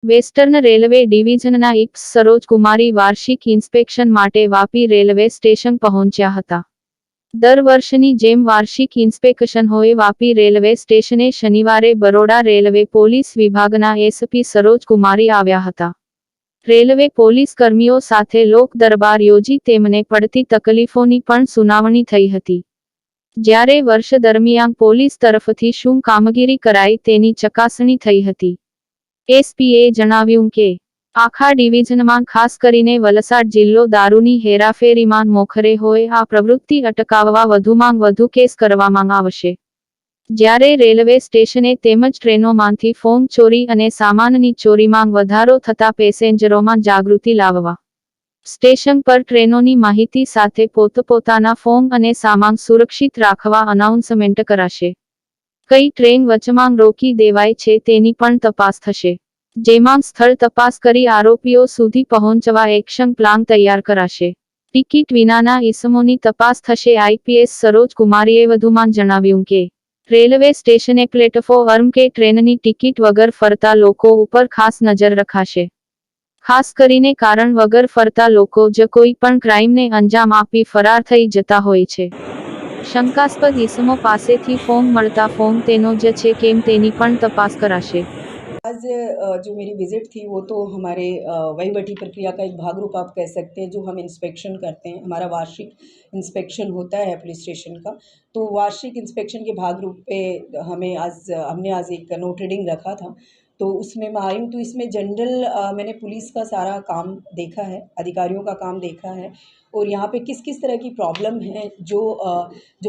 Western railway ડિવિઝનના ઇપ્સ સરોજ કુમારી વાર્ષિક inspection માટે Vapi railway station પહોંચ્યા હતા. દર વર્ષની જેમ વાર્ષિક ઇન્સ્પેક્શનોએ વાપી રેલવે સ્ટેશને શનિવારે બરોડા રેલવે પોલીસ વિભાગના એસપી સરોજ કુમારી આવ્યા હતા. રેલવે પોલીસ કર્મીઓ સાથે લોક દરબાર યોજી તેમને પડતી તકલીફોની પણ સુનાવણી થઈ હતી. જ્યારે વર્ષ દરમિયાન પોલીસ તરફથી શું કામગીરી કરાઈ તેની ચકાસણી થઈ હતી. એસપીએ જણાવ્યું કે આખા ડિવિઝનમાં ખાસ કરીને વલસાડ જિલ્લો દારૂની હેરાફેરીમાં મોખરે હોય આ પ્રવૃત્તિ અટકાવવા વધુમાં વધુ કેસ કરવામાં આવશે. જ્યારે રેલવે સ્ટેશને તેમજ ટ્રેનોમાંથી ફોન ચોરી અને સામાનની ચોરીમાં વધારો થતા પેસેન્જરોમાં જાગૃતિ લાવવા સ્ટેશન પર ટ્રેનોની માહિતી સાથે પોતપોતાના ફોન અને સામાન સુરક્ષિત રાખવા અનાઉન્સમેન્ટ કરાશે. કઈ ટ્રેન વચમાં રોકી દેવાય છે તેની પણ તપાસ થશે, જેમાં સ્થળ તપાસ કરી આરોપીઓ સુધી પહોંચવા એક્શન પ્લાન તૈયાર કરાશે. ટિકિટ વિનાના ઇસમોની તપાસ થશે. આઈપીએસ સરોજ કુમારીએ વધુમાં જણાવ્યું કે રેલવે સ્ટેશને પ્લેટફોર્મ કે ટ્રેનની ટિકિટ વગર ફરતા લોકો ઉપર ખાસ નજર રખાશે. ખાસ કરીને કારણ વગર ફરતા લોકો જ કોઈ પણ ક્રાઇમને અંજામ આપી ફરાર થઈ જતા હોય છે. શંકાસ્પદ ઇસમો પાસેથી ફોન મળતા ફોન તેનો જ છે કેમ તેની પણ તપાસ કરાશે. आज जो मेरी विज़िट थी वो तो हमारे वहीवटी प्रक्रिया का एक भाग रूप आप कह सकते हैं, जो हम इंस्पेक्शन करते हैं। हमारा वार्षिक इंस्पेक्शन होता है पुलिस स्टेशन का, तो वार्षिक इंस्पेक्शन के भाग रूप पे हमने आज एक नोट रीडिंग रखा था, तो उसमें मैं आई हूँ। तो इसमें जनरल मैंने पुलिस का सारा काम देखा है, अधिकारियों का काम देखा है, और यहाँ पे किस किस तरह की प्रॉब्लम है जो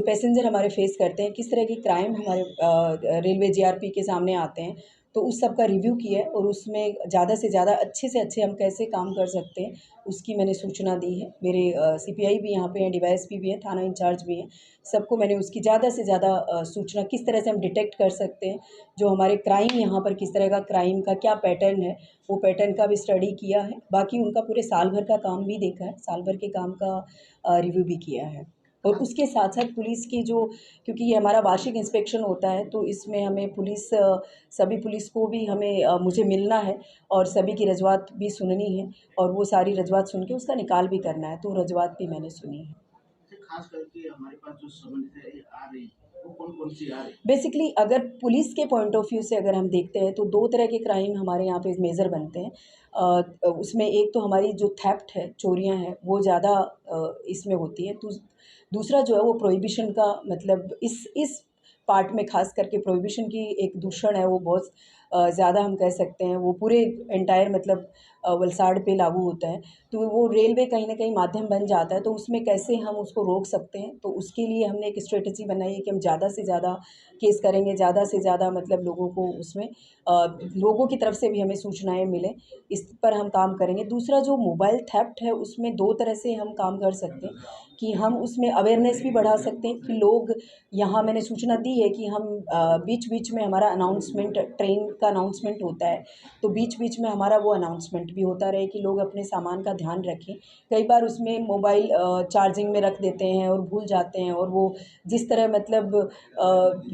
पैसेंजर हमारे फेस करते हैं, किस तरह की क्राइम हमारे रेलवे जीआरपी के सामने आते हैं, तो उस सब का रिव्यू किया है। और उसमें ज़्यादा से ज़्यादा अच्छे से अच्छे हम कैसे काम कर सकते हैं उसकी मैंने सूचना दी है। मेरे सीपीआई भी यहाँ पे हैं, डीवाईएसपी भी हैं, थाना इंचार्ज भी हैं, सबको मैंने उसकी ज़्यादा से ज़्यादा सूचना किस तरह से हम डिटेक्ट कर सकते हैं, जो हमारे क्राइम यहाँ पर किस तरह का क्राइम का क्या पैटर्न है, वो पैटर्न का भी स्टडी किया है। बाकी उनका पूरे साल भर का काम भी देखा है, साल भर के काम का रिव्यू भी किया है। और उसके साथ साथ पुलिस की जो, क्योंकि ये हमारा वार्षिक इंस्पेक्शन होता है, तो इसमें हमें सभी पुलिस को भी मुझे मिलना है और सभी की रजूआत भी सुननी है, और वो सारी रजूआत सुन के उसका निकाल भी करना है, तो रजूआत भी मैंने सुनी है। खास करके हमारे पास जो समस्या आ रही वो कौन-कौन सी आ रही? बेसिकली अगर पुलिस के पॉइंट ऑफ व्यू से अगर हम देखते हैं तो 2 तरह के क्राइम हमारे यहाँ पे मेजर बनते हैं। उसमें एक तो हमारी जो थेफ्ट है, चोरियाँ हैं, वो ज़्यादा इसमें होती हैं। दूसरा जो है वो प्रोहिबिशन का, मतलब इस पार्ट में खास करके प्रोहिबिशन की एक दूषण है, वो बहुत ज़्यादा हम कह सकते हैं, वो पूरे एंटायर मतलब वलसाड़ पे लागू होता है। तो वो रेलवे कहीं न कहीं माध्यम बन जाता है, तो उसमें कैसे हम उसको रोक सकते हैं, तो उसके लिए हमने एक स्ट्रेटजी बनाई है कि हम ज़्यादा से ज़्यादा केस करेंगे, ज़्यादा से ज़्यादा मतलब लोगों को उसमें लोगों की तरफ से भी हमें सूचनाएँ मिलें, इस पर हम काम करेंगे। दूसरा जो मोबाइल थेफ्ट है, उसमें 2 तरह से हम काम कर सकते हैं कि हम उसमें अवेयरनेस भी बढ़ा सकते हैं कि लोग, यहाँ मैंने सूचना दी है कि हम बीच-बीच में हमारा अनाउंसमेंट, ट्रेन का अनाउंसमेंट होता है, तो बीच-बीच में हमारा वो अनाउंसमेंट भी होता रहे कि लोग अपने सामान का ध्यान रखें। कई बार उसमें मोबाइल चार्जिंग में रख देते हैं और भूल जाते हैं, और वो जिस तरह मतलब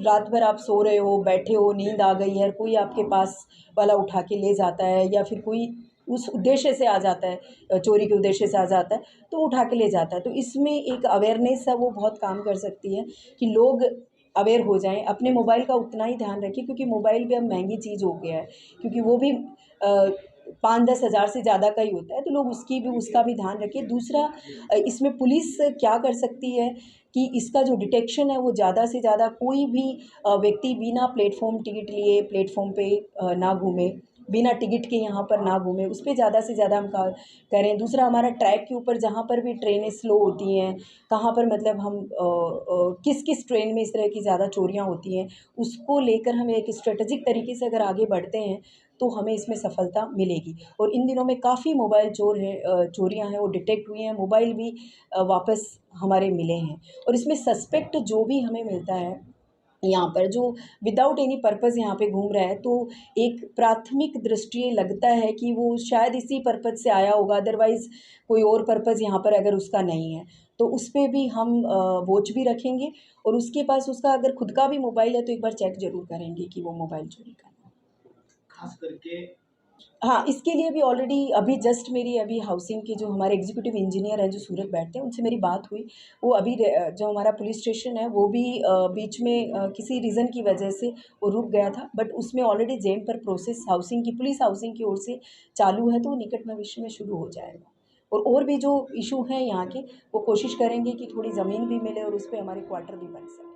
रात भर आप सो रहे हो, बैठे हो, नींद आ गई है, कोई आपके पास वाला उठा के ले जाता है, या फिर कोई उस उद्देश्य से आ जाता है, चोरी के उद्देश्य से आ जाता है, तो उठा के ले जाता है। तो इसमें एक अवेयरनेस है, वो बहुत काम कर सकती है कि लोग अवेयर हो जाएँ, अपने मोबाइल का उतना ही ध्यान रखें, क्योंकि मोबाइल भी अब महंगी चीज़ हो गया है, क्योंकि वो भी 5-10 हज़ार से ज़्यादा का ही होता है, तो लोग उसका भी ध्यान रखें। दूसरा इसमें पुलिस क्या कर सकती है कि इसका जो डिटेक्शन है वो ज़्यादा से ज़्यादा, कोई भी व्यक्ति बिना प्लेटफ़ॉर्म टिकट लिए प्लेटफ़ॉर्म पे ना घूमे, बिना टिकट के यहाँ पर ना घूमे, उस पे ज़्यादा से ज़्यादा हम करें। दूसरा हमारा ट्रैक के ऊपर जहाँ पर भी ट्रेनें स्लो होती हैं, कहाँ पर मतलब हम किस ट्रेन में इस तरह की ज़्यादा चोरियाँ होती हैं, उसको लेकर हम एक स्ट्रेटेजिक तरीके से अगर आगे बढ़ते हैं, तो हमें इसमें सफलता मिलेगी। और इन दिनों में काफ़ी मोबाइल चोरियाँ हैं वो डिटेक्ट हुई हैं, मोबाइल भी वापस हमारे मिले हैं। और इसमें सस्पेक्ट जो भी हमें मिलता है, यहाँ पर जो विदाउट एनी पर्पज़ यहाँ पे घूम रहा है, तो एक प्राथमिक दृष्टि लगता है कि वो शायद इसी पर्पज़ से आया होगा, अदरवाइज़ कोई और पर्पज़ यहाँ पर अगर उसका नहीं है, तो उस पे भी हम वॉच भी रखेंगे। और उसके पास उसका अगर खुद का भी मोबाइल है, तो एक बार चेक ज़रूर करेंगे कि वो मोबाइल चोरी का ना हो। खास करके हाँ, इसके लिए भी ऑलरेडी अभी जस्ट मेरी अभी हाउसिंग के जो हमारे एग्जीक्यूटिव इंजीनियर हैं जो सूरत बैठते हैं उनसे मेरी बात हुई। वो अभी जो हमारा पुलिस स्टेशन है वो भी बीच में किसी रीज़न की वजह से वो रुक गया था, बट उसमें ऑलरेडी जेम पर प्रोसेस हाउसिंग की पुलिस हाउसिंग की ओर से चालू है, तो वो निकट भविष्य में शुरू हो जाएगा। और भी जो इशू हैं यहाँ के, वो कोशिश करेंगे कि थोड़ी ज़मीन भी मिले और उस पे हमारे क्वार्टर भी बन सकें।